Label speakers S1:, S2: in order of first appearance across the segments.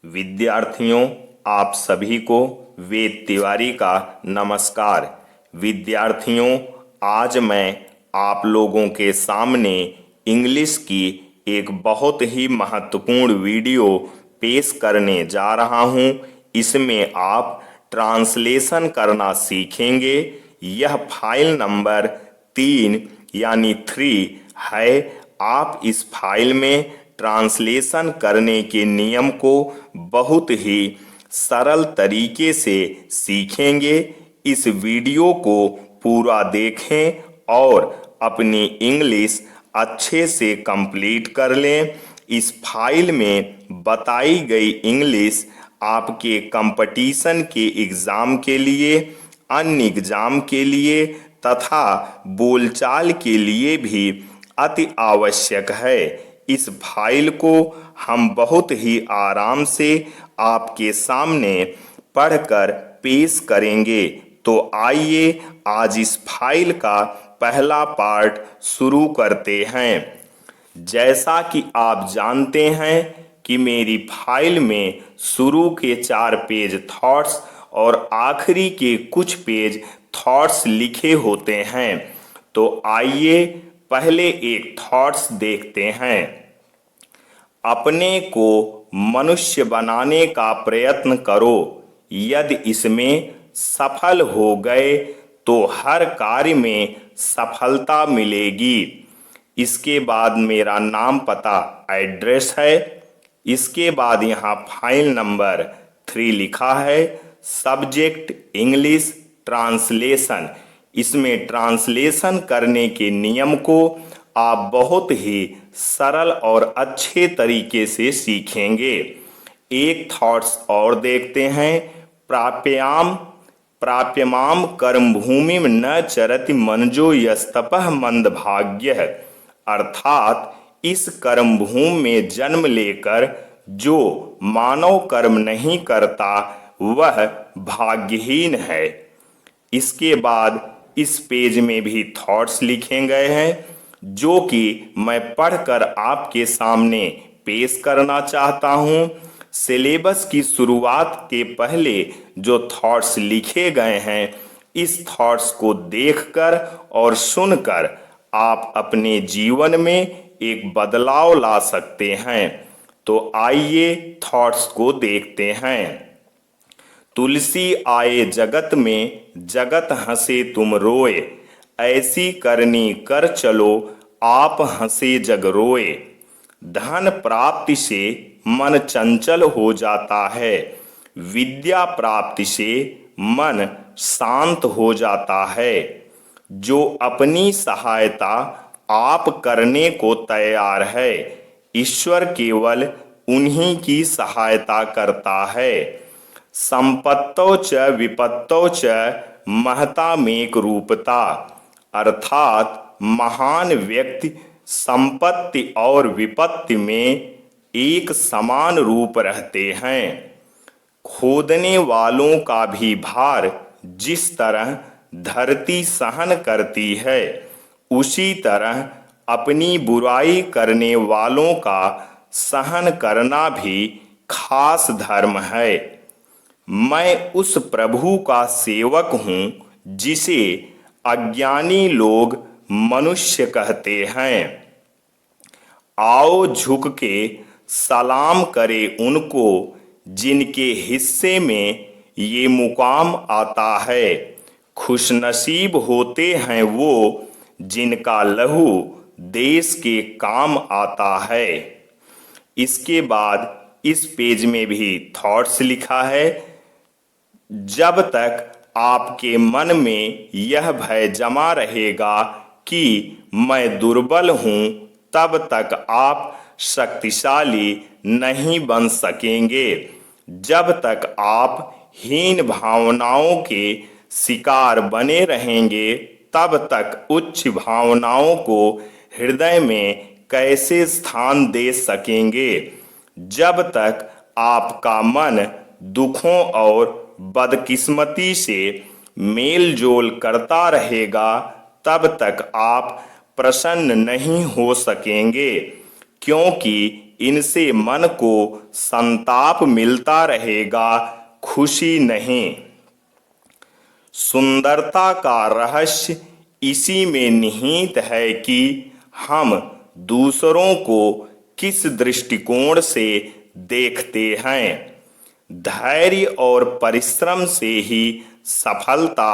S1: विद्यार्थियों, आप सभी को वेद तिवारी का नमस्कार। विद्यार्थियों, आज मैं आप लोगों के सामने इंग्लिश की एक बहुत ही महत्वपूर्ण वीडियो पेश करने जा रहा हूं। इसमें आप ट्रांसलेशन करना सीखेंगे। यह फाइल नंबर 3 यानी 3 है। आप इस फाइल में ट्रांसलेशन करने के नियम को बहुत ही सरल तरीके से सीखेंगे। इस वीडियो को पूरा देखें और अपनी इंग्लिश अच्छे से कंप्लीट कर लें। इस फाइल में बताई गई इंग्लिश आपके कंपटीशन के एग्ज़ाम के लिए, अन्य एग्ज़ाम के लिए तथा बोलचाल के लिए भी अति आवश्यक है। इस फाइल को हम बहुत ही आराम से आपके सामने पढ़कर पेश करेंगे। तो आइए आज इस फाइल का पहला पार्ट शुरू करते हैं। जैसा कि आप जानते हैं कि मेरी फाइल में शुरू के 4 पेज थॉट्स और आखिरी के कुछ पेज थॉट्स लिखे होते हैं। तो आइए पहले एक थॉट्स देखते हैं। अपने को मनुष्य बनाने का प्रयत्न करो। यदि इसमें सफल हो गए तो हर कार्य में सफलता मिलेगी। इसके बाद मेरा नाम पता एड्रेस है। इसके बाद यहाँ फाइल नंबर 3 लिखा है। Subject English translation. इसमें ट्रांसलेशन करने के नियम को आप बहुत ही सरल और अच्छे तरीके से सीखेंगे। एक थॉट्स और देखते हैं। प्राप्यमाम कर्म भूमि न चरति मनजो यस्तपः मंदभाग्यः। अर्थात इस कर्म भूमि में जन्म लेकर जो मानव कर्म नहीं करता वह भाग्यहीन है। इसके बाद इस पेज में भी थॉट्स लिखे गए हैं जो कि मैं पढ़कर आपके सामने पेश करना चाहता हूं। सिलेबस की शुरुआत के पहले जो थॉट्स लिखे गए हैं, इस थॉट्स को देखकर और सुनकर आप अपने जीवन में एक बदलाव ला सकते हैं। तो आइए थॉट्स को देखते हैं। तुलसी आए जगत में, जगत हंसे तुम रोए। ऐसी करनी कर चलो, आप हंसे जग रोए। धन प्राप्ति से मन चंचल हो जाता है। विद्या प्राप्ति से मन शांत हो जाता है। जो अपनी सहायता आप करने को तैयार है, ईश्वर केवल उन्हीं की सहायता करता है। संपत्तौ च विपत्तौ च महता मेक रूपता। अर्थात महान व्यक्ति संपत्ति और विपत्ति में एक समान रूप रहते हैं। खोदने वालों का भी भार जिस तरह धरती सहन करती है, उसी तरह अपनी बुराई करने वालों का सहन करना भी खास धर्म है। मैं उस प्रभु का सेवक हूँ जिसे अज्ञानी लोग मनुष्य कहते हैं। आओ झुक के सलाम करें उनको जिनके हिस्से में ये मुकाम आता है। खुशनसीब होते हैं वो जिनका लहू देश के काम आता है। इसके बाद इस पेज में भी थॉट्स लिखा है। जब तक आपके मन में यह भय जमा रहेगा कि मैं दुर्बल हूं, तब तक आप शक्तिशाली नहीं बन सकेंगे। जब तक आप हीन भावनाओं के शिकार बने रहेंगे, तब तक उच्च भावनाओं को हृदय में कैसे स्थान दे सकेंगे। जब तक आपका मन दुखों और बदकिस्मती से मेल जोल करता रहेगा, तब तक आप प्रसन्न नहीं हो सकेंगे, क्योंकि इनसे मन को संताप मिलता रहेगा, खुशी नहीं। सुंदरता का रहस्य इसी में निहित है कि हम दूसरों को किस दृष्टिकोण से देखते हैं। धैर्य और परिश्रम से ही सफलता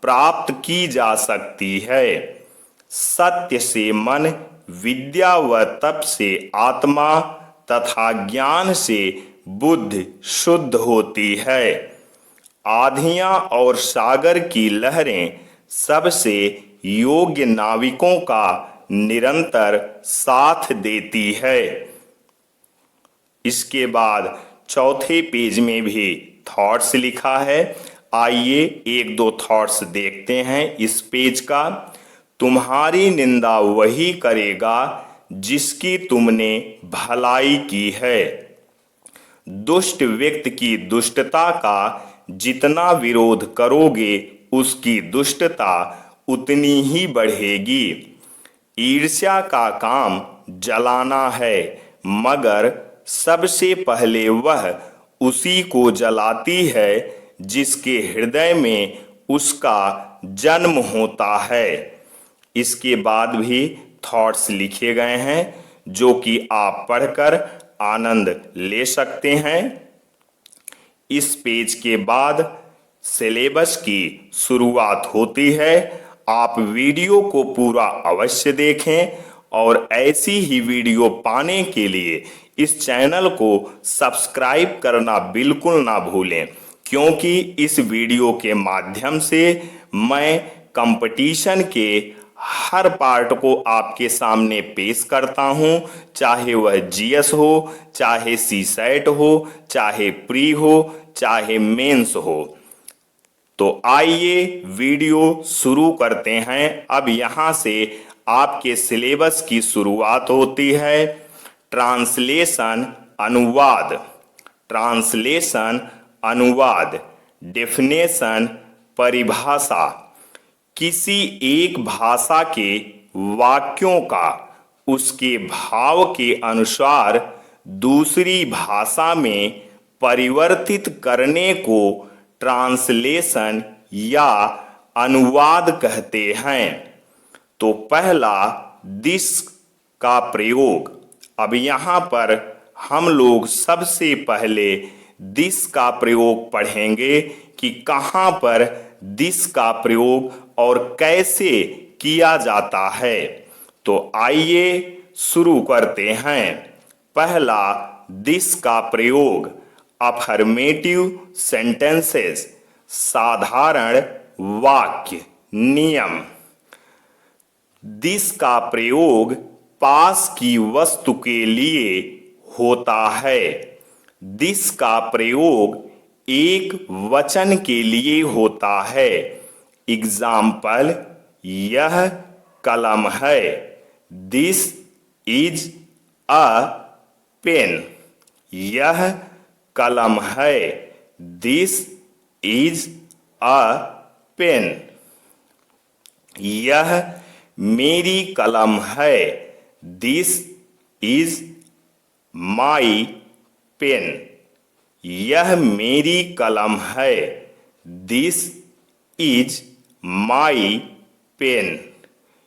S1: प्राप्त की जा सकती है। सत्य से मन, विद्या व तप से आत्मा तथा ज्ञान से बुद्धि शुद्ध होती है। आधियां और सागर की लहरें सबसे योग्य नाविकों का निरंतर साथ देती है। इसके बाद चौथे पेज में भी थॉट्स लिखा है। आइए एक दो थॉट्स देखते हैं इस पेज का। तुम्हारी निंदा वही करेगा जिसकी तुमने भलाई की है। दुष्ट व्यक्ति की दुष्टता का जितना विरोध करोगे उसकी दुष्टता उतनी ही बढ़ेगी। ईर्ष्या का काम जलाना है, मगर सबसे पहले वह उसी को जलाती है जिसके हृदय में उसका जन्म होता है। इसके बाद भी थॉट्स लिखे गए हैं जो कि आप पढ़कर आनंद ले सकते हैं। इस पेज के बाद सिलेबस की शुरुआत होती है। आप वीडियो को पूरा अवश्य देखें और ऐसी ही वीडियो पाने के लिए इस चैनल को सब्सक्राइब करना बिल्कुल ना भूलें, क्योंकि इस वीडियो के माध्यम से मैं कंपटीशन के हर पार्ट को आपके सामने पेश करता हूं, चाहे वह जीएस हो, चाहे सीसैट हो, चाहे प्री हो, चाहे मेंस हो। तो आइए वीडियो शुरू करते हैं। अब यहां से आपके सिलेबस की शुरुआत होती है। ट्रांसलेशन अनुवाद, ट्रांसलेशन अनुवाद, डेफिनेशन परिभाषा, किसी एक भाषा के वाक्यों का उसके भाव के अनुसार दूसरी भाषा में परिवर्तित करने को ट्रांसलेशन या अनुवाद कहते हैं। तो पहला दिस का प्रयोग। अब यहाँ पर हम लोग सबसे पहले दिस का प्रयोग पढ़ेंगे कि कहाँ पर दिस का प्रयोग और कैसे किया जाता है। तो आइए शुरू करते हैं। पहला दिस का प्रयोग, अफर्मेटिव सेंटेंसेस, साधारण वाक्य नियम। दिस का प्रयोग पास की वस्तु के लिए होता है। दिस का प्रयोग एक वचन के लिए होता है। एग्जाम्पल, यह कलम है। This is a pen. यह कलम है। This is a pen. यह मेरी कलम है। This is my pen. यह मेरी कलम है। This is my pen.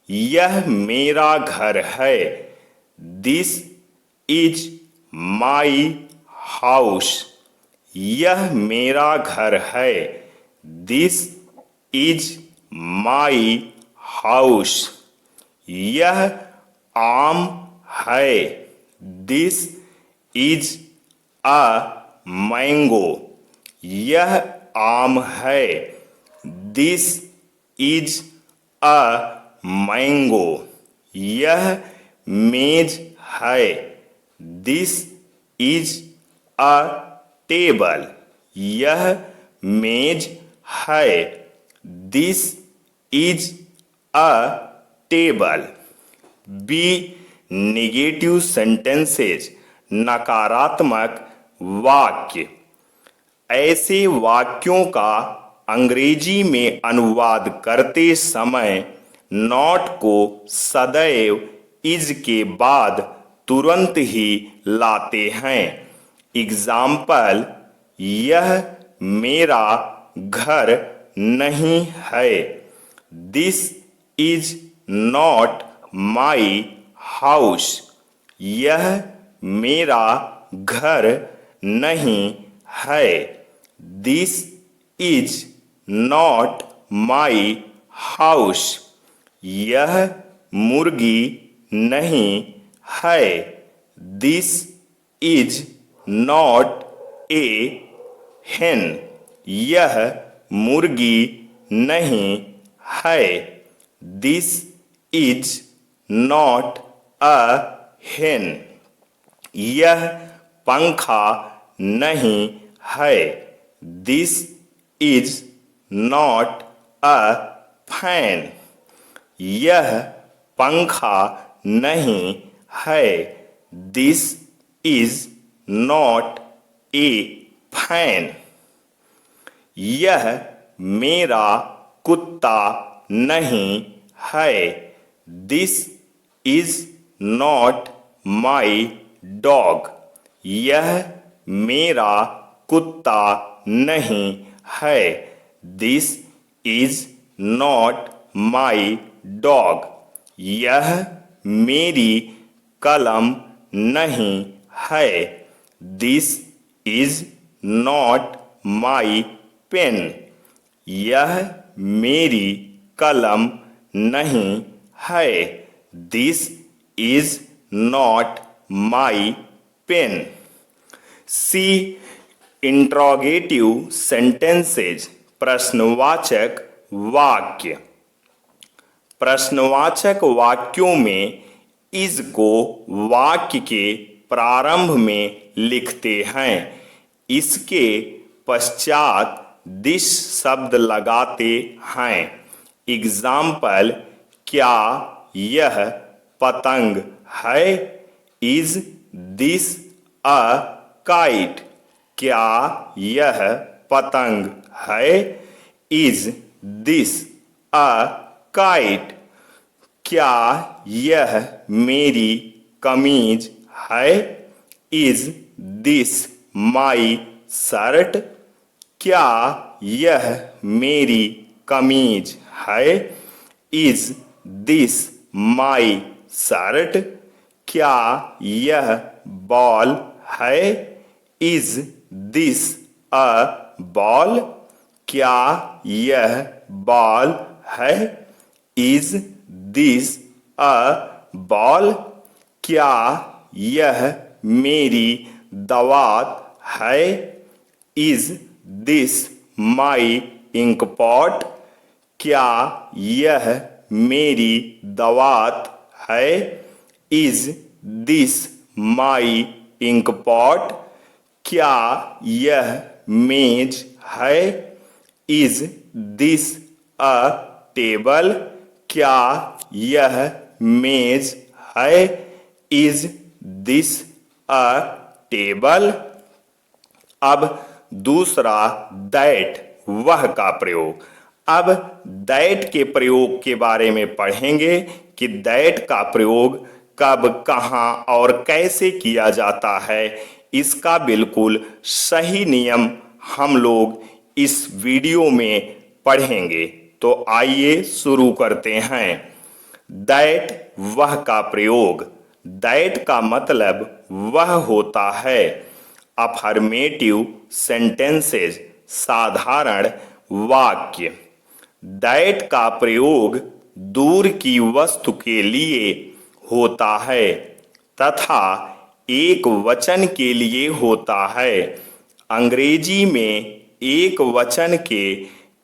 S1: यह मेरा घर है। This is my house. यह मेरा घर है। This is my house. यह आम है। This is a mango. यह आम है। This is a mango. यह मेज है। This is a table. यह मेज है। This is a table. B negative sentences, नकारात्मक वाक्य। ऐसे वाक्यों का अंग्रेजी में अनुवाद करते समय नॉट को सदैव इज के बाद तुरंत ही लाते हैं। एग्जाम्पल, यह मेरा घर नहीं है। This is not my house. यह मेरा घर नहीं है। This is not my house. यह मुर्गी नहीं है। This is not a hen। यह मुर्गी नहीं है। This is not a hen। यह पंखा नहीं है। This is not a fan. यह पंखा नहीं है। This is not a fan. यह मेरा कुत्ता नहीं है। This is not my dog. यह मेरा कुत्ता नहीं है। This is not my dog. यह मेरी कलम नहीं है। This is not my pen. यह मेरी कलम नहीं है। This is not my pen. C interrogative sentences, प्रश्नवाचक वाक्य। प्रश्नवाचक वाक्यों में इज को वाक्य के प्रारंभ में लिखते हैं। इसके पश्चात दिस शब्द लगाते हैं। एग्जाम्पल, क्या यह पतंग है? Is this a kite? क्या यह पतंग है? Is this a kite? क्या यह मेरी कमीज है? Is this my shirt? क्या यह मेरी कमीज है? Is this my shirt? क्या यह बॉल है? Is this a ball? क्या यह बॉल है? Is this a ball? क्या यह मेरी दवात है? Is this my ink pot? क्या यह मेरी दवात है? Is this my ink pot? क्या यह मेज है? Is this a table? क्या यह मेज है? Is this a table? अब दूसरा दैट, वह का प्रयोग। अब दैट के प्रयोग के बारे में पढ़ेंगे कि दैट का प्रयोग कब, कहाँ और कैसे किया जाता है। इसका बिल्कुल सही नियम हम लोग इस वीडियो में पढ़ेंगे। तो आइए शुरू करते हैं। दैट, वह का प्रयोग। दैट का मतलब वह होता है। अफर्मेटिव सेंटेंसेज, साधारण वाक्य। दैट का प्रयोग दूर की वस्तु के लिए होता है तथा एक वचन के लिए होता है। अंग्रेजी में एक वचन के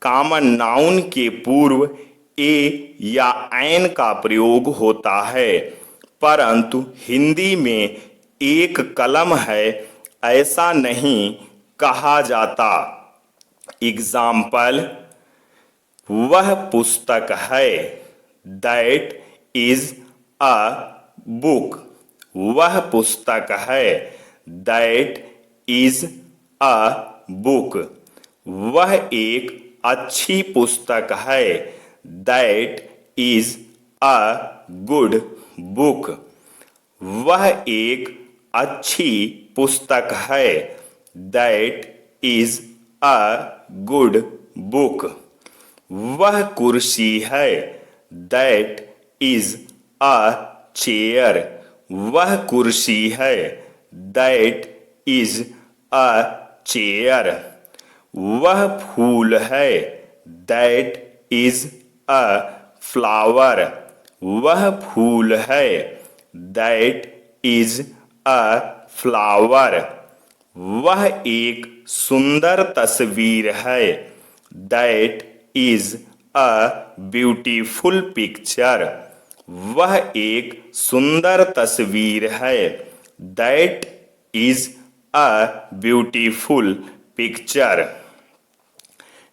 S1: कॉमन नाउन के पूर्व ए या एन का प्रयोग होता है, परंतु हिंदी में एक कलम है ऐसा नहीं कहा जाता। एग्जाम्पल, वह पुस्तक है। That is a book. वह पुस्तक है। That is a book. वह एक अच्छी पुस्तक है। That is a good book. वह एक अच्छी पुस्तक है। That is a good book. वह कुर्सी है। That is a chair. वह कुर्सी है। That is a chair. वह फूल है। That is a flower. वह फूल है। That is a flower. वह एक सुंदर तस्वीर है। That is a beautiful picture. वह एक सुंदर तस्वीर है। That is a beautiful picture.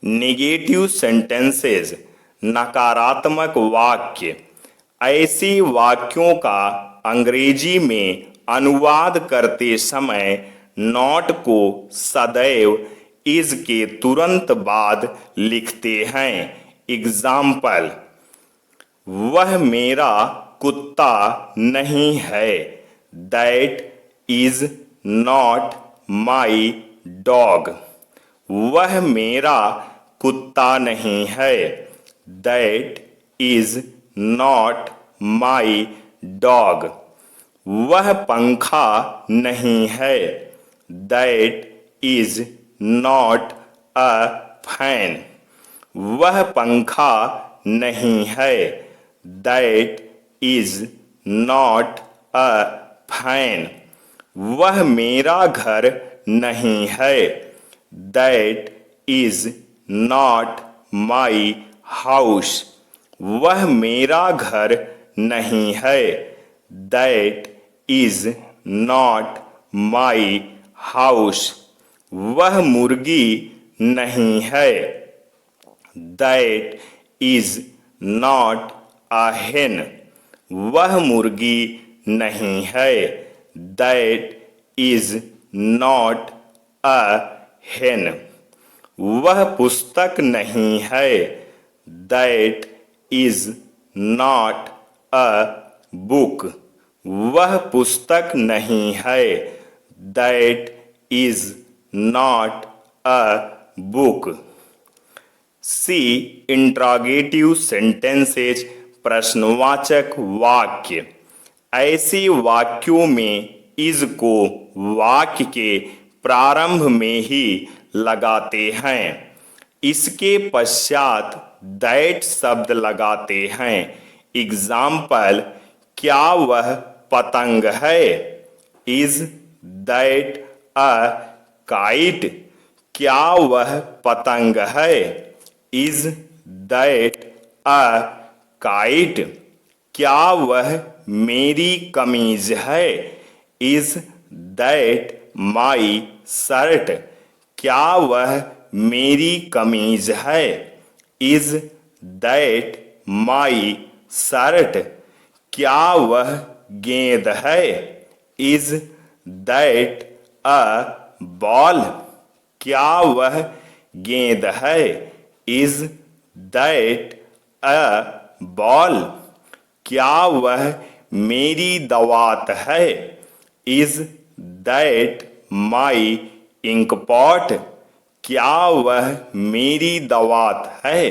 S1: Negative sentences, नकारात्मक वाक्य। ऐसे वाक्यों का अंग्रेजी में अनुवाद करते समय नॉट को सदैव इज के तुरंत बाद लिखते हैं। एग्जाम्पल, वह मेरा कुत्ता नहीं है। That is not my dog. वह मेरा कुत्ता नहीं है। That is not my dog. वह पंखा नहीं है। That is not a fan. वह पंखा नहीं है। That is not a fan. वह मेरा घर नहीं है। That is not my house. वह मेरा घर नहीं है। That is not my house. वह मुर्गी नहीं है। That is not a hen। वह मुर्गी नहीं है। That is not a hen। वह पुस्तक नहीं है। That is not a book. वह पुस्तक नहीं है। That is not a book. C interrogative sentences, प्रश्नवाचक वाक्य। ऐसे वाक्यों में इज को वाक्य के प्रारंभ में ही लगाते हैं। इसके पश्चात दैट शब्द लगाते हैं। एग्जाम्पल, क्या वह पतंग है? Is that a kite? क्या वह पतंग है? Is that a kite? क्या वह मेरी कमीज है? Is that my shirt? क्या वह मेरी कमीज है? Is that my shirt? क्या वह गेंद है? Is that a ball? क्या वह गेंद है? Is that a ball? क्या वह मेरी दवात है? Is that my ink pot? क्या वह मेरी दवात है?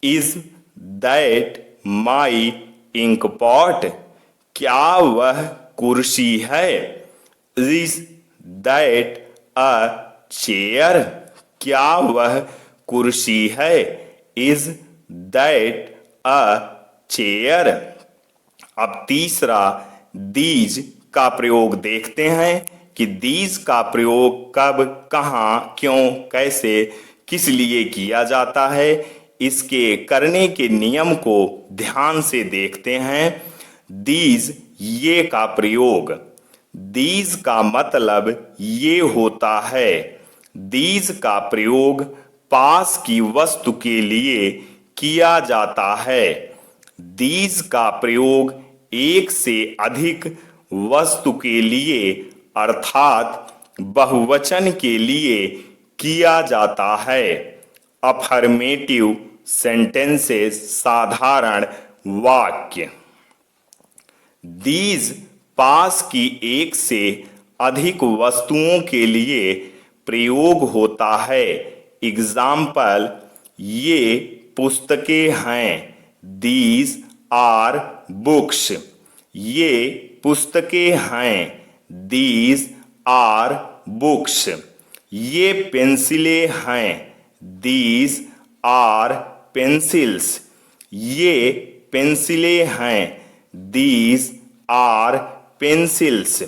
S1: Is that my ink pot? क्या वह कुर्सी है? Is that a chair? क्या वह कुर्सी है? Is that a chair? अब तीसरा दीज का प्रयोग देखते हैं कि दीज का प्रयोग कब, कहाँ, क्यों, कैसे, किस लिए किया जाता है। इसके करने के नियम को ध्यान से देखते हैं। दीज, ये का प्रयोग। दीज का मतलब ये होता है। दीज का प्रयोग पास की वस्तु के लिए किया जाता है। दीज का प्रयोग एक से अधिक वस्तु के लिए अर्थात बहुवचन के लिए किया जाता है। अफर्मेटिव सेंटेंसेस, साधारण वाक्य। दीज पास की एक से अधिक वस्तुओं के लिए प्रयोग होता है। एग्जाम्पल, ये पुस्तकें हैं। These are books. ये पुस्तकें हैं। These are books. ये पेंसिलें हैं। These are pencils. ये पेंसिलें हैं। These are pencils.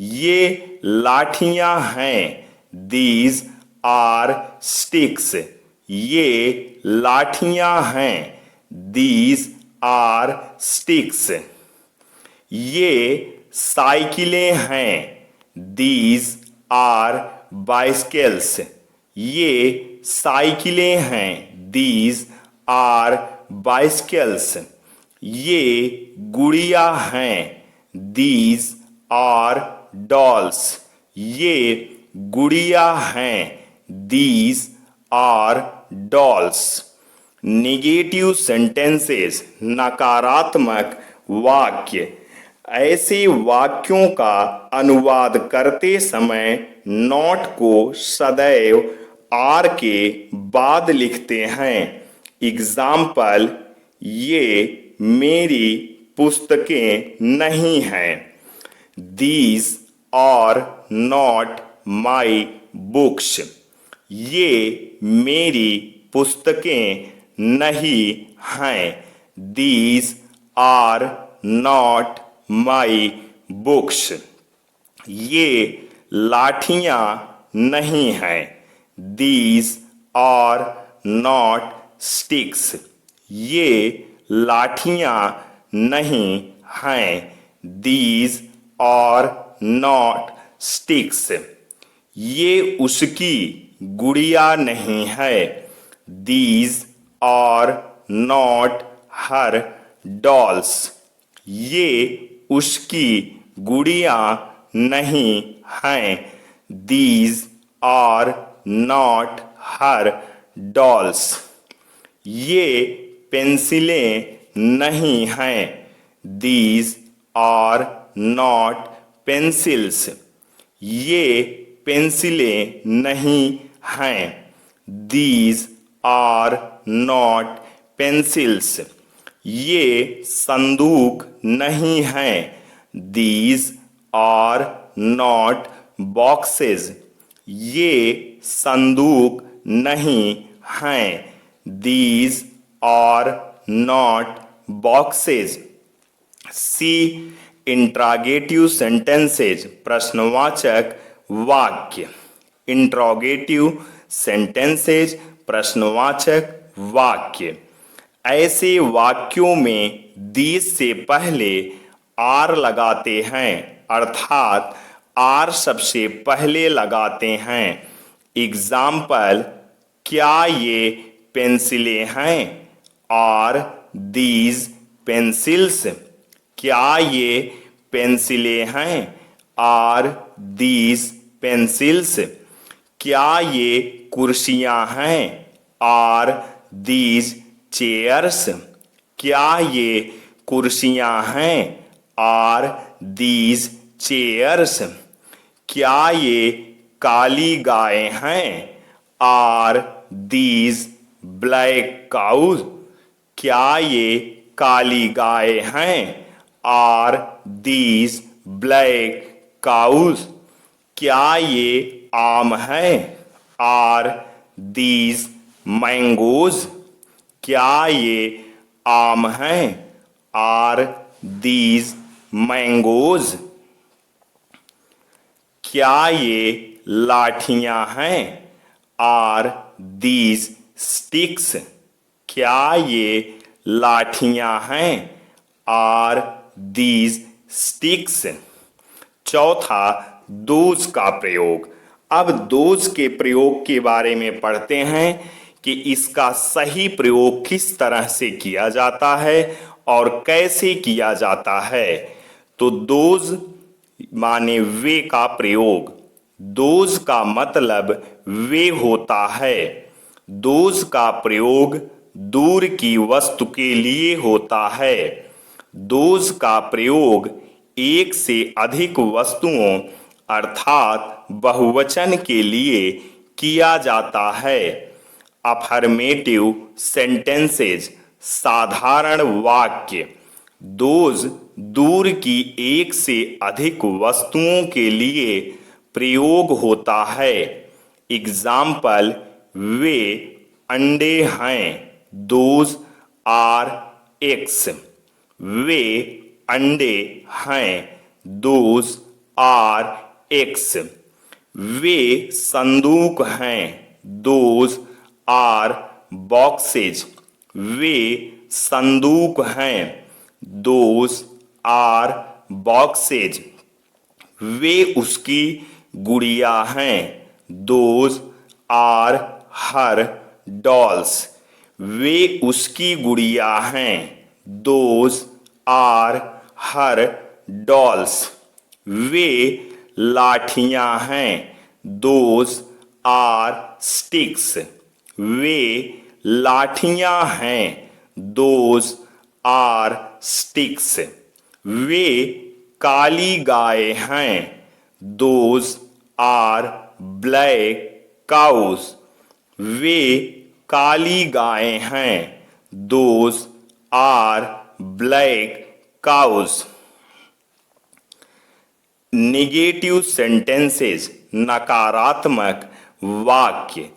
S1: ये लाठियां हैं। These are sticks. ये लाठियां हैं। These are sticks. ये साइकिलें हैं। These are bicycles. ये साइकिलें हैं। These are bicycles. ये गुड़िया हैं। These are dolls. ये गुड़िया हैं। These are dolls. Negative sentences, नकारात्मक वाक्य। ऐसे वाक्यों का अनुवाद करते समय नॉट को सदैव आर के बाद लिखते हैं। एग्जाम्पल, ये मेरी पुस्तकें नहीं हैं। These are not my books. ये मेरी पुस्तकें नहीं हैं। These are not my books. ये लाठियां नहीं हैं। These are not sticks. ये लाठियां नहीं हैं। These are not sticks. ये उसकी गुड़िया नहीं है। These are not her dolls. ये उसकी गुड़िया नहीं हैं। These are not her dolls. ये पेंसिलें नहीं हैं। These are not pencils. ये पेंसिलें नहीं हैं। These are not pencils. ये संदूक नहीं हैं। These are not boxes. ये संदूक नहीं हैं। These are not boxes. C interrogative sentences, प्रश्नवाचक वाक्य। इंट्रोगेटिव सेंटेंसेज, प्रश्नवाचक वाक्य। ऐसे वाक्यों में दीज से पहले आर लगाते हैं, अर्थात आर सबसे पहले लगाते हैं। एग्जाम्पल, क्या ये पेंसिलें हैं? Are these pencils? क्या ये पेंसिलें हैं? Are these pencils? क्या ये कुर्सियां हैं? Are these chairs? क्या ये कुर्सियां हैं? Are these chairs? क्या ये काली गाय हैं? Are these black cows? क्या ये काली गाय हैं? Are these black cows? क्या ये आम है? Are these mangoes? क्या ये आम हैं? Are these mangoes? क्या ये लाठियां हैं? Are these sticks? क्या ये लाठियां हैं? Are these sticks? चौथा, दोज का प्रयोग। अब दोज के प्रयोग के बारे में पढ़ते हैं कि इसका सही प्रयोग किस तरह से किया जाता है और कैसे किया जाता है। तो दोज माने वे का प्रयोग। दोज का मतलब वे होता है। दोज का प्रयोग दूर की वस्तु के लिए होता है। दोज का प्रयोग एक से अधिक वस्तुओं अर्थात बहुवचन के लिए किया जाता है। अफर्मेटिव सेंटेंसेज साधारण वाक्य दोज दूर की एक से अधिक वस्तुओं के लिए प्रयोग होता है। एग्जाम्पल, वे अंडे हैं, दोज आर एग्स। वे अंडे हैं, दोज आर एग्स। वे संदूक हैं, दोज आर बॉक्सेज। वे संदूक हैं, दोज आर बॉक्सेज। वे उसकी गुड़िया हैं, दोज आर हर डॉल्स। वे उसकी गुड़िया हैं, दोज आर हर डॉल्स। वे लाठियां हैं, दोज आर स्टिक्स। वे लाठियां हैं, दोज आर स्टिक्स। वे काली गाय हैं, दोज आर ब्लैक काउस। वे काली गाय हैं, those are black cows. Negative sentences नकारात्मक वाक्य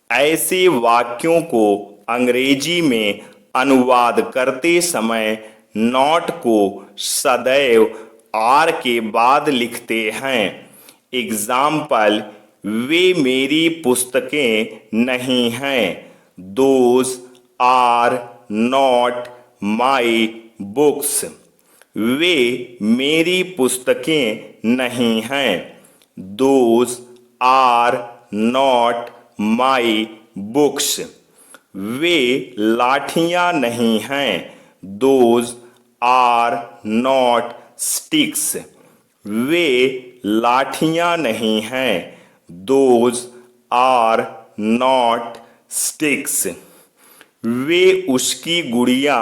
S1: ऐसे वाक्यों को अंग्रेजी में अनुवाद करते समय नॉट को सदैव आर के बाद लिखते हैं। एग्जाम्पल, वे मेरी पुस्तकें नहीं हैं, those are not my books. वे मेरी पुस्तकें नहीं हैं, those are not my books. वे लाठियां नहीं हैं, दोज आर नॉट स्टिक्स। वे लाठियां नहीं हैं, दोज आर नॉट स्टिक्स। वे उसकी गुड़िया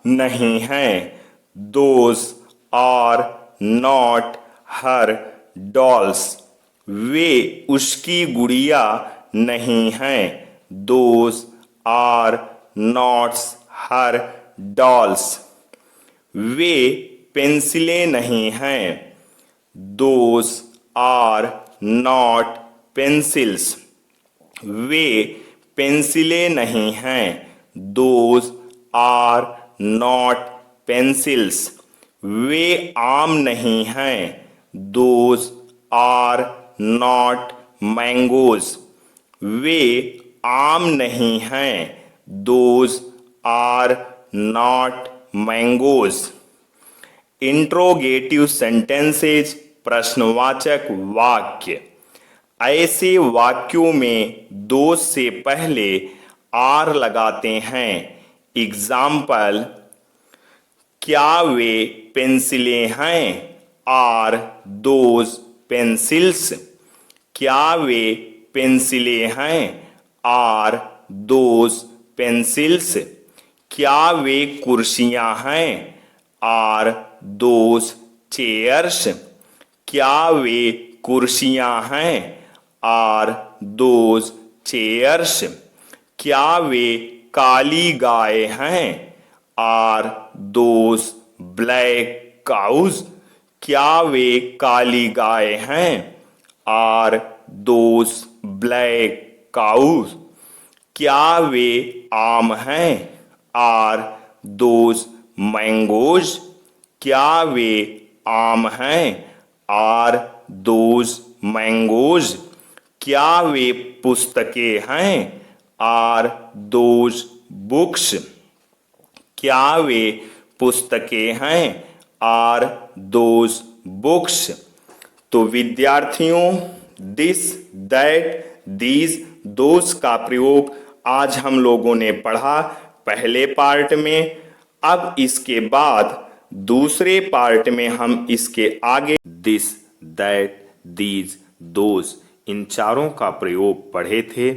S1: नहीं हैं, those are not her dolls. वे उसकी गुड़िया नहीं हैं, those are not her dolls. वे पेंसिलें नहीं हैं, दोज आर नॉट पेंसिल्स। वे पेंसिलें नहीं हैं, दोज आर नॉट पेंसिल्स। वे आम नहीं हैं, दोज आर नॉट मैंगोज। वे आम नहीं हैं, those are not mangoes. Interrogative sentences प्रश्नवाचक वाक्य ऐसे वाक्यों में दो से पहले आर लगाते हैं। एग्जाम्पल, क्या वे पेंसिलें हैं, आर दोज पेंसिल्स। क्या वे पेंसिलें हैं, आर दोज पेंसिल्स। क्या वे कुर्सियां हैं, आर दोज चेयर्स। क्या वे कुर्सियां हैं, आर दोज चेयर्स। क्या वे काली गाय हैं, आर दोज ब्लैक काउज। क्या वे काली गाय हैं, आर दोज ब्लैक काउज। क्या वे आम हैं, आर दोज मैंगोज। क्या वे आम हैं, आर दोज मैंगोज। क्या वे पुस्तकें हैं, आर दोज बुक्स। क्या वे पुस्तकें हैं, आर दोज बुक्स। तो विद्यार्थियों, दिस, दैट, दीज, दोज का प्रयोग आज हम लोगों ने पढ़ा पहले पार्ट में। अब इसके बाद दूसरे पार्ट में हम इसके आगे this, that, these, those in चारों का प्रयोग पढ़े थे।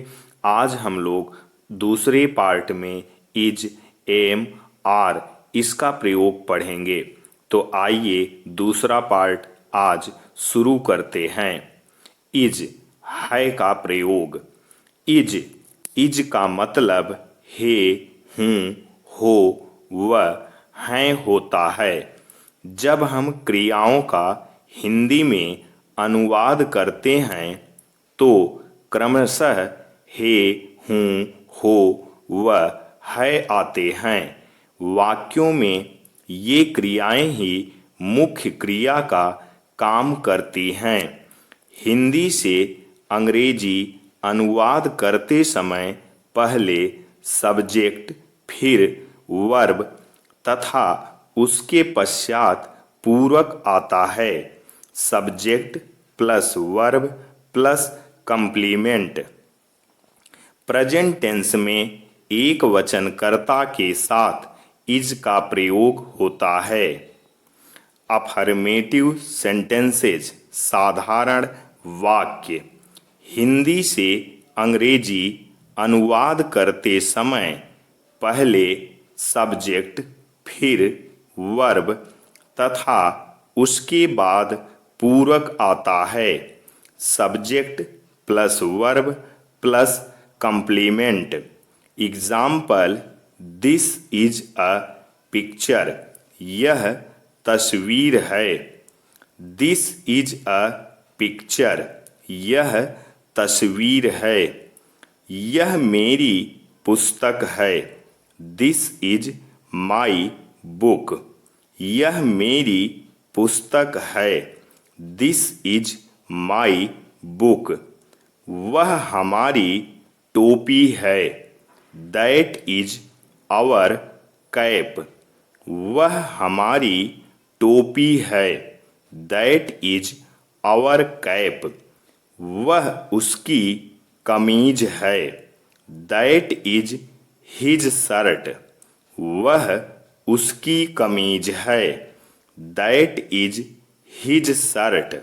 S1: आज हम लोग दूसरे पार्ट में इज, एम, आर इसका प्रयोग पढ़ेंगे। तो आइए दूसरा पार्ट आज शुरू करते हैं। इज है का प्रयोग। इज का मतलब हे, हूँ, हो, व, हैं होता है। जब हम क्रियाओं का हिंदी में अनुवाद करते हैं तो क्रमशः हे, हूँ, हो, व, है आते हैं। वाक्यों में ये क्रियाएं ही मुख्य क्रिया का काम करती हैं। हिंदी से अंग्रेजी अनुवाद करते समय पहले सब्जेक्ट, फिर वर्ब तथा उसके पश्चात पूरक आता है। Subject plus verb plus complement. Present tense में एक वचनकर्ता के साथ इज का प्रयोग होता है। अफर्मेटिव सेंटेंसेज साधारण वाक्य। हिंदी से अंग्रेजी अनुवाद करते समय पहले सब्जेक्ट, फिर वर्ब तथा उसके बाद पूरक आता है। Subject plus verb plus complement. Example, this is a picture, यह तस्वीर है। दिस इज अ पिक्चर, यह तस्वीर है। यह मेरी पुस्तक है। दिस इज माई बुक, यह मेरी पुस्तक है। This is my book. वह हमारी टोपी है। दैट इज आवर कैप, वह हमारी टोपी है। That is our cap. वह उसकी कमीज है। दैट इज हिज शर्ट, वह उसकी कमीज है। That is his shirt.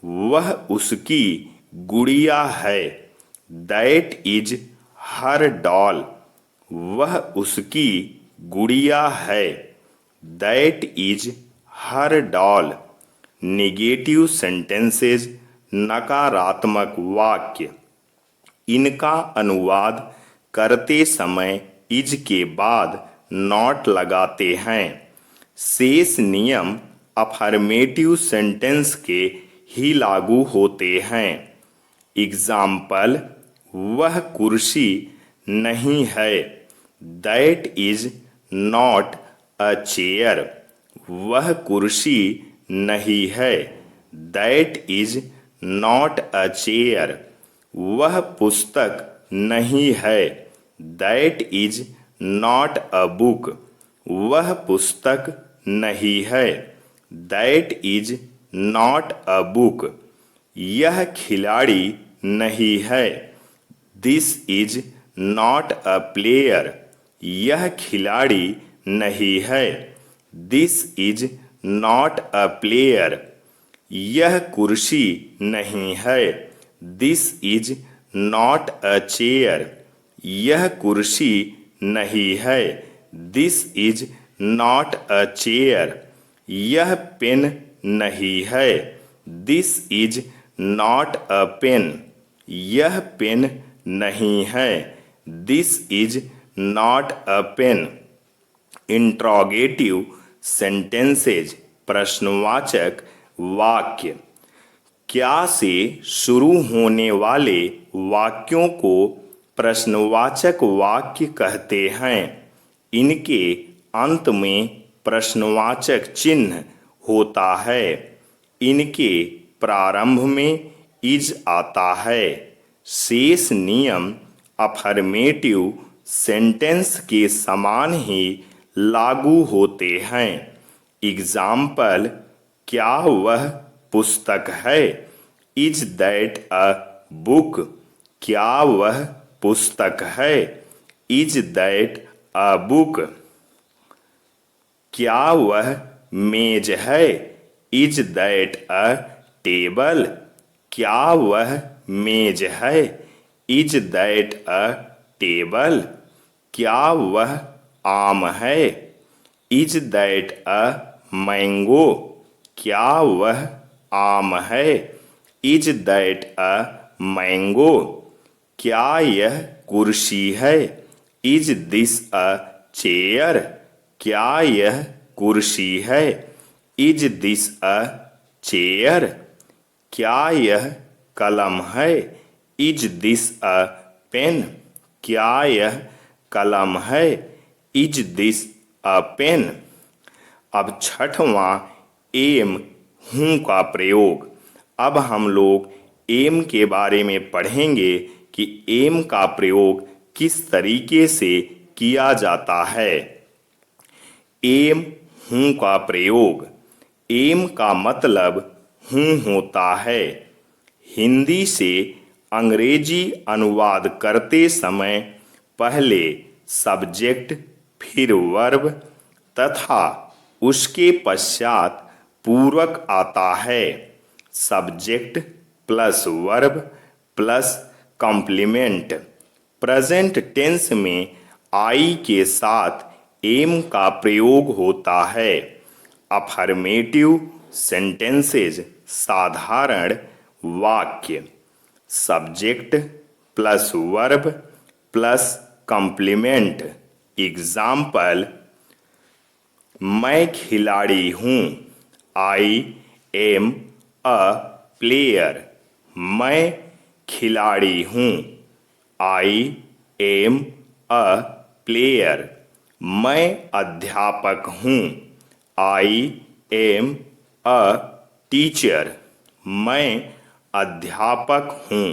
S1: वह उसकी गुड़िया है। दैट इज हर डॉल, वह उसकी गुड़िया है। That is her doll. Negative sentences नकारात्मक वाक्य। इनका अनुवाद करते समय इज के बाद नॉट लगाते हैं। शेष नियम अफर्मेटिव सेंटेंस के ही लागू होते हैं। एग्जाम्पल, वह कुर्सी नहीं है। That is not a chair, वह कुर्सी नहीं है। That is not a chair. वह पुस्तक नहीं है। That is not a book, वह पुस्तक नहीं है। That is not a book. यह खिलाड़ी नहीं है। This is not a player, यह खिलाड़ी नहीं है। This is not a player. यह कुर्सी नहीं है। This is not a chair, यह कुर्सी नहीं है। This is not a chair. यह पेन नहीं है। This is not a pen, यह पेन नहीं है। This is not a pen. Interrogative sentences प्रश्नवाचक वाक्य। क्या से शुरू होने वाले वाक्यों को प्रश्नवाचक वाक्य कहते हैं। इनके अंत में प्रश्नवाचक चिन्ह होता है। इनके प्रारंभ में इज आता है। शेष नियम अफर्मेटिव सेंटेंस के समान ही लागू होते हैं। एग्जाम्पल, क्या वह पुस्तक है। इज दैट अ बुक, क्या वह पुस्तक है। Is that a book. क्या वह मेज है। इज दैट अ टेबल, क्या वह मेज है। Is that a table. क्या वह आम है। Is that a mango? क्या वह आम है? Is that a mango? क्या यह कुर्सी है? Is this a chair? क्या यह कुर्सी है? Is this a chair? क्या यह कलम है? Is this a pen? क्या यह कलम है? Is this a pen? अब छठवां एम हूं का प्रयोग। अब हम लोग एम के बारे में पढ़ेंगे कि एम का प्रयोग किस तरीके से किया जाता है। एम हूं का प्रयोग। एम का मतलब हूं होता है। हिंदी से अंग्रेजी अनुवाद करते समय पहले सब्जेक्ट, फिर वर्ब तथा उसके पश्चात पूरक आता है। Subject plus verb plus complement. Present tense में आई के साथ एम का प्रयोग होता है। अफर्मेटिव सेंटेंसेज साधारण वाक्य। Subject plus verb plus complement. Example, मैं खिलाड़ी हूँ। I am a player. मैं खिलाड़ी हूँ। I am a player. मैं अध्यापक हूँ। I am a teacher. मैं अध्यापक हूँ।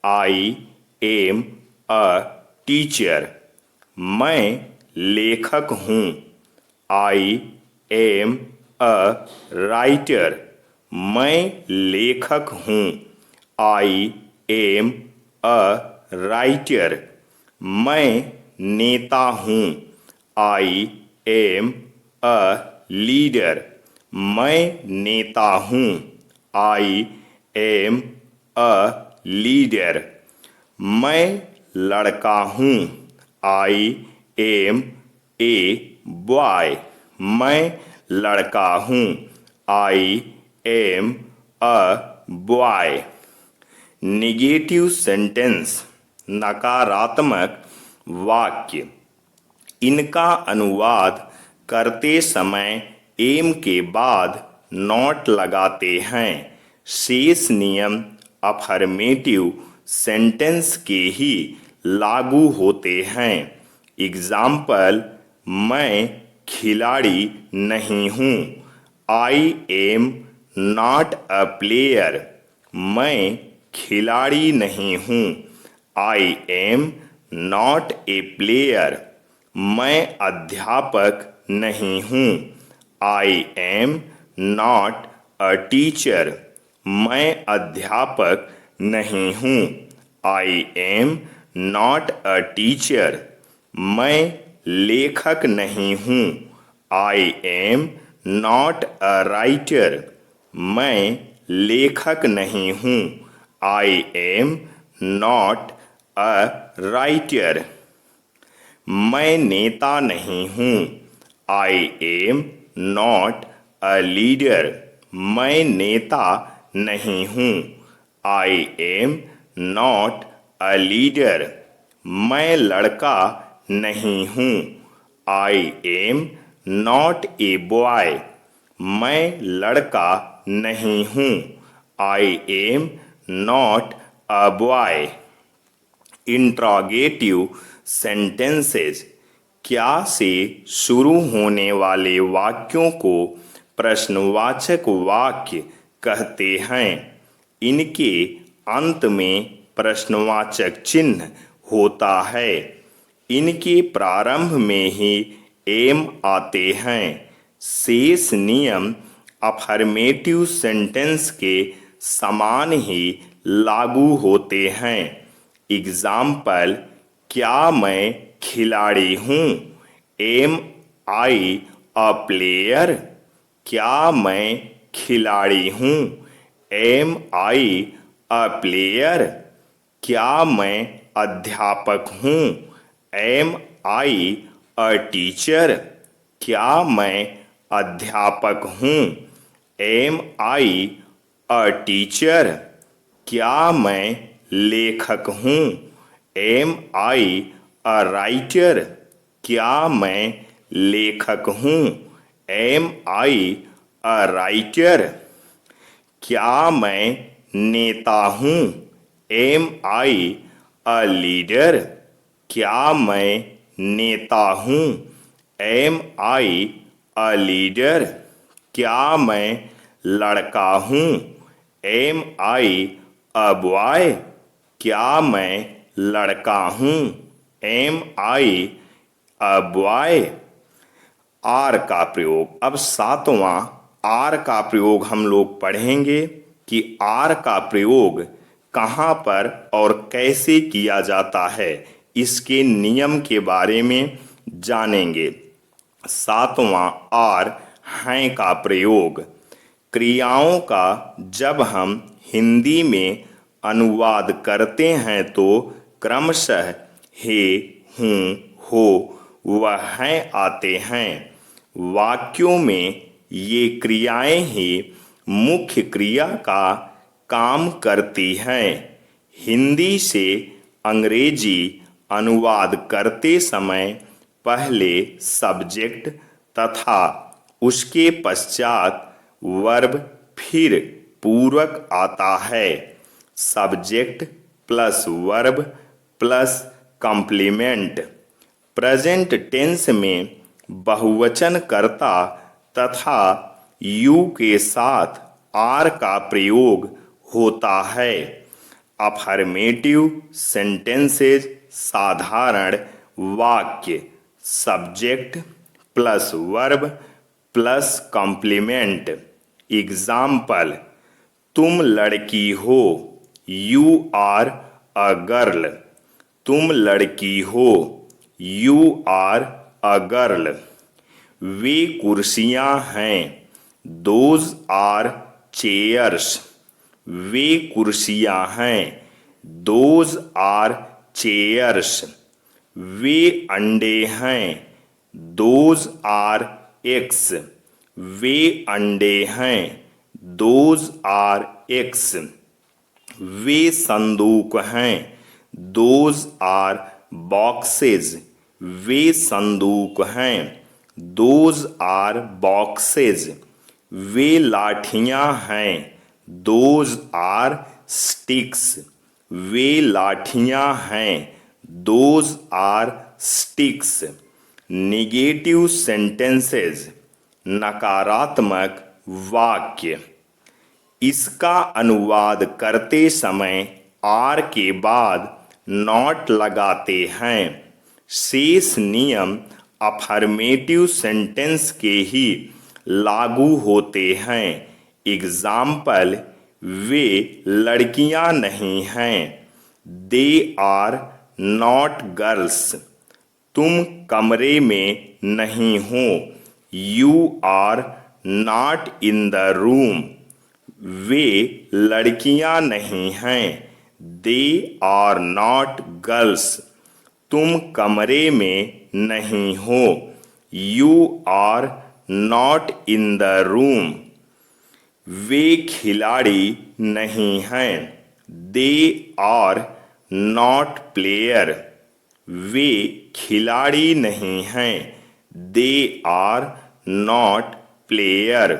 S1: I am a teacher. मैं लेखक हूँ। I am a writer. मैं लेखक हूँ। I am a writer. मैं नेता हूँ। I am a leader. मैं नेता हूँ। I am a leader. मैं लड़का हूँ। I M a boy. मैं लड़का हूँ। I am a boy. Negative sentence नकारात्मक वाक्य। इनका अनुवाद करते समय एम के बाद नॉट लगाते हैं। शेष नियम अफर्मेटिव सेंटेंस के ही लागू होते हैं। एग्जाम्पल, मैं खिलाड़ी नहीं हूँ। I am not a player. मैं खिलाड़ी नहीं हूँ। I am not a player. मैं अध्यापक नहीं हूँ। I am not a teacher. मैं अध्यापक नहीं हूँ। I am not a teacher. मैं लेखक नहीं हूँ। I am not a writer. मैं लेखक नहीं हूँ। I am not a writer. मैं नेता नहीं हूँ। I am not a leader. मैं नेता नहीं हूँ। I am not a leader. मैं लड़का नहीं हूँ। I am not a boy. मैं लड़का नहीं हूँ। I am not a boy. Interrogative sentences क्या से शुरू होने वाले वाक्यों को प्रश्नवाचक वाक्य कहते हैं। इनके अंत में प्रश्नवाचक चिन्ह होता है। इनके प्रारंभ में ही एम आते हैं। शेष नियम अफर्मेटिव सेंटेंस के समान ही लागू होते हैं। एग्जाम्पल, क्या मैं खिलाड़ी हूँ? Am I a player? क्या मैं खिलाड़ी हूँ? Am I a player? क्या मैं अध्यापक हूँ? Am I a teacher? क्या मैं अध्यापक हूँ। एम आई अ टीचर, क्या मैं लेखक हूँ। एम आई अ राइटर, क्या मैं लेखक हूँ। एम आई अ राइटर, क्या मैं नेता हूँ। एम आई अ लीडर, क्या मैं नेता हूँ। एम आई अ लीडर, क्या मैं लड़का हूँ। एम आई अ बॉय, क्या मैं लड़का हूँ। Am I a boy. Are का प्रयोग। अब सातवां आर का प्रयोग हम लोग पढ़ेंगे कि आर का प्रयोग कहाँ पर और कैसे किया जाता है, इसके नियम के बारे में जानेंगे। सातवां आर हैं का प्रयोग। क्रियाओं का जब हम हिंदी में अनुवाद करते हैं तो क्रमशः हे, हूँ, हो व हैं आते हैं। वाक्यों में ये क्रियाएं ही मुख्य क्रिया का काम करती हैं। हिंदी से अंग्रेजी अनुवाद करते समय पहले सब्जेक्ट तथा उसके पश्चात वर्ब फिर पूरक आता है। Subject plus verb plus complement. Present tense में बहुवचन कर्ता तथा यू के साथ आर का प्रयोग होता है। अफर्मेटिव सेंटेंसेज साधारण वाक्य subject plus verb plus complement. Example, तुम लड़की हो, यू आर अ गर्ल। तुम लड़की हो, यू आर अ गर्ल। वे कुर्सियां हैं, दोज आर चेयर्स। वे कुर्सियां हैं, दोज आर चेयर्स। वे अंडे हैं, दोज आर एग्स। वे अंडे हैं, दोज आर एग्स। वे संदूक हैं, दोज आर बॉक्सेज। वे संदूक हैं, दोज आर बॉक्सेज। वे लाठियां हैं, दोज आर स्टिक्स। वे लाठियां हैं, those are sticks. Negative sentences नकारात्मक वाक्य। इसका अनुवाद करते समय आर के बाद नॉट लगाते हैं। शेष नियम अफर्मेटिव सेंटेंस के ही लागू होते हैं। एग्जाम्पल, वे लड़कियां नहीं हैं, दे आर नॉट गर्ल्स। तुम कमरे में नहीं हो, you are not in the room. वे लड़कियां नहीं हैं, दे आर नॉट गर्ल्स। तुम कमरे में नहीं हो, you are not in the room. वे खिलाड़ी नहीं हैं, दे आर नॉट प्लेयर। वे खिलाड़ी नहीं हैं, दे आर नॉट प्लेयर।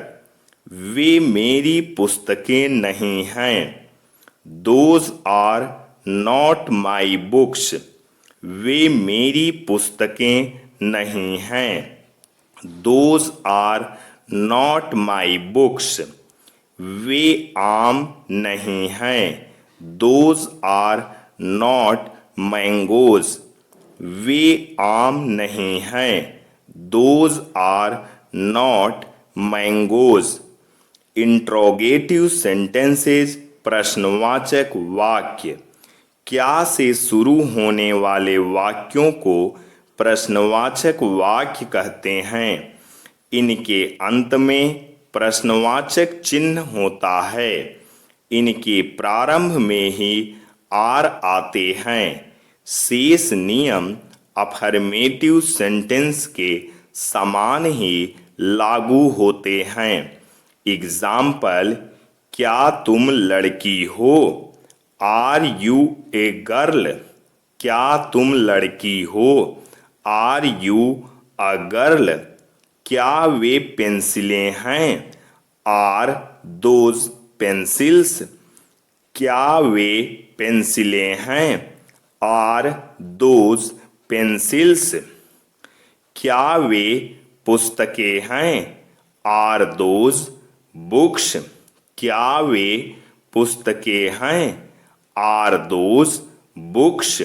S1: वे मेरी पुस्तकें नहीं हैं, those are not my books. वे मेरी पुस्तकें नहीं हैं, those are not my books. वे आम नहीं हैं, दोज आर नॉट मैंगोज। वे आम नहीं हैं, those are not mangoes. Interrogative sentences प्रश्नवाचक वाक्य। क्या से शुरू होने वाले वाक्यों को प्रश्नवाचक वाक्य कहते हैं। इनके अंत में प्रश्नवाचक चिन्ह होता है। इनके प्रारंभ में ही आर आते हैं। शेष नियम अफर्मेटिव सेंटेंस के समान ही लागू होते हैं। एग्जाम्पल, क्या तुम लड़की हो? Are you a girl? क्या तुम लड़की हो? Are you a girl? क्या वे पेंसिलें हैं? Are those pencils? क्या वे पेंसिलें हैं? Are those pencils? क्या वे पुस्तकें हैं? Are those books? क्या वे पुस्तकें हैं? Are those books?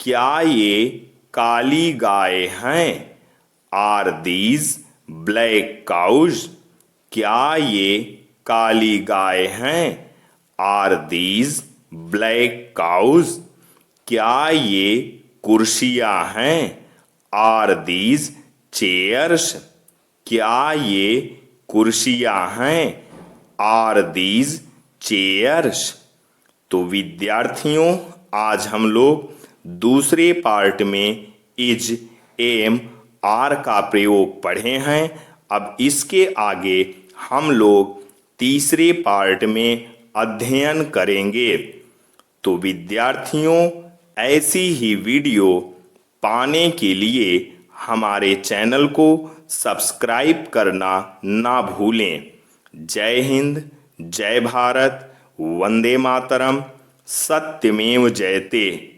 S1: क्या ये काली गाय हैं? Are these black cows? क्या ये काली गाय हैं? Are these black cows? क्या ये कुर्सियां हैं? Are these chairs? क्या ये कुर्सियां हैं? Are these chairs? तो विद्यार्थियों, आज हम लोग दूसरे पार्ट में इज, एम, आर का प्रयोग पढ़े हैं। अब इसके आगे हम लोग तीसरे पार्ट में अध्ययन करेंगे। तो विद्यार्थियों, ऐसी ही वीडियो पाने के लिए हमारे चैनल को सब्सक्राइब करना ना भूलें। जय हिंद, जय भारत, वंदे मातरम, सत्यमेव जयते।